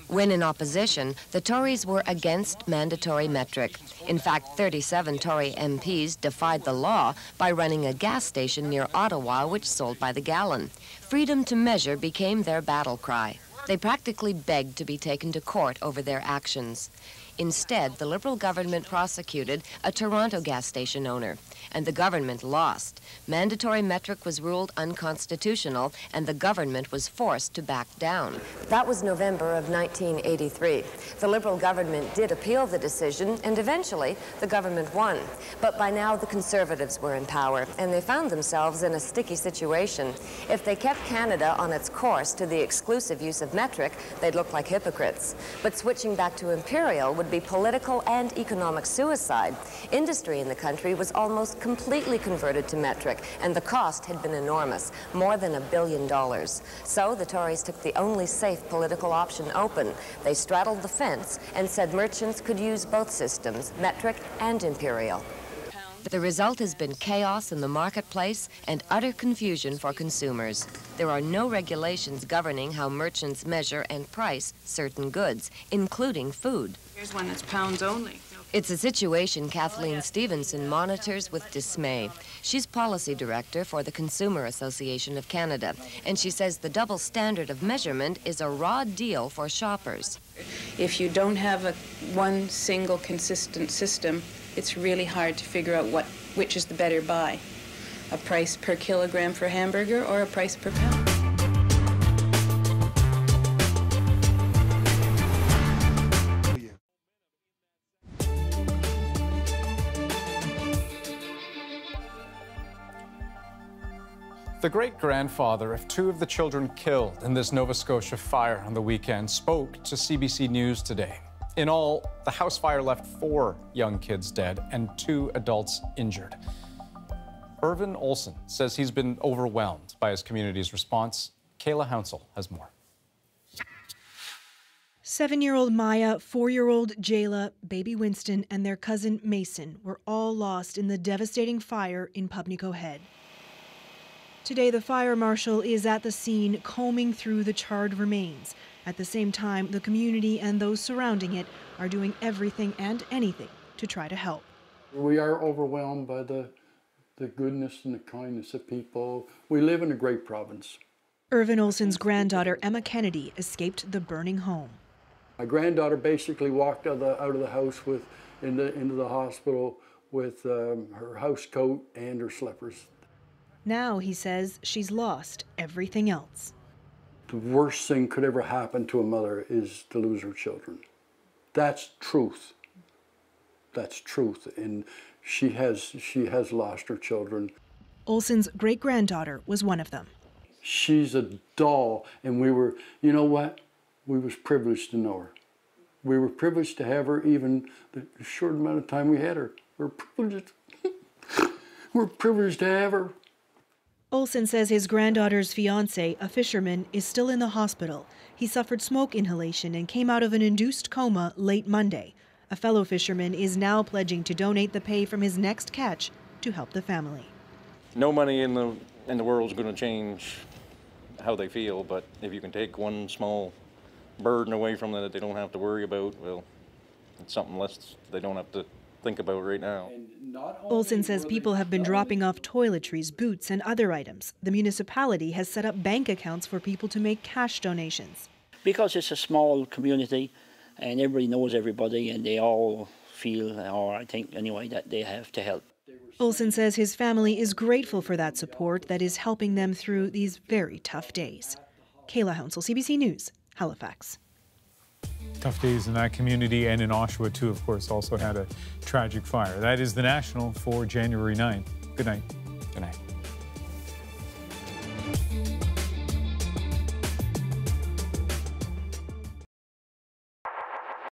When in opposition, the Tories were against mandatory metric. In fact, 37 Tory MPs defied the law by running a gas station near Ottawa which sold by the gallon. Freedom to measure became their battle cry. They practically begged to be taken to court over their actions. Instead, the Liberal government prosecuted a Toronto gas station owner, and the government lost. Mandatory metric was ruled unconstitutional, and the government was forced to back down. That was November of 1983. The Liberal government did appeal the decision, and eventually the government won. But by now the Conservatives were in power, and they found themselves in a sticky situation. If they kept Canada on its course to the exclusive use of metric, they'd look like hypocrites. But switching back to imperial would be political and economic suicide. Industry in the country was almost completely converted to metric, and the cost had been enormous, more than $1 billion. So the Tories took the only safe political option open. They straddled the fence and said merchants could use both systems, metric and imperial. The result has been chaos in the marketplace and utter confusion for consumers. There are no regulations governing how merchants measure and price certain goods, including food. Here's one that's pounds only. It's a situation Kathleen Stevenson monitors with dismay. She's policy director for the Consumer Association of Canada, and she says the double standard of measurement is a raw deal for shoppers. If you don't have one single consistent system, it's really hard to figure out which is the better buy. A price per kilogram for hamburger or a price per pound. The great-grandfather of 2 of the children killed in this Nova Scotia fire on the weekend spoke to CBC News today. In all, the house fire left 4 young kids dead and 2 adults injured. Irvin Olsen says he's been overwhelmed by his community's response. Kayla Hounsell has more. 7-year-old Maya, 4-year-old Jayla, baby Winston, and their cousin Mason were all lost in the devastating fire in Pubnico Head. Today, the fire marshal is at the scene combing through the charred remains. At the same time, the community and those surrounding it are doing everything and anything to try to help. We are overwhelmed by the goodness and the kindness of people. We live in a great province. Irvin Olsen's granddaughter, Emma Kennedy, escaped the burning home. My granddaughter basically walked out of the house into the hospital with her house coat and her slippers. Now, he says, she's lost everything else. The worst thing could ever happen to a mother is to lose her children. That's truth. That's truth, and she has lost her children. Olsen's great-granddaughter was one of them. She's a doll, and we were, you know what? We was privileged to know her. We were privileged to have her even the short amount of time we had her. We're privileged. We're privileged to have her. Olsen says his granddaughter's fiancé, a fisherman, is still in the hospital. He suffered smoke inhalation and came out of an induced coma late Monday. A fellow fisherman is now pledging to donate the pay from his next catch to help the family. No money in the world is going to change how they feel, but if you can take one small burden away from them that they don't have to worry about, well, it's something less they don't have to think about right now. Olsen says people have been dropping off toiletries, boots, and other items. The municipality has set up bank accounts for people to make cash donations. Because it's a small community and everybody knows everybody and they all feel, or I think anyway, that they have to help. Olson says his family is grateful for that support that is helping them through these very tough days. Kayla Hounsell, CBC News, Halifax. Tough days in that community, and in Oshawa, too, of course, also had a tragic fire. That is the National for January 9th. Good night. Good night.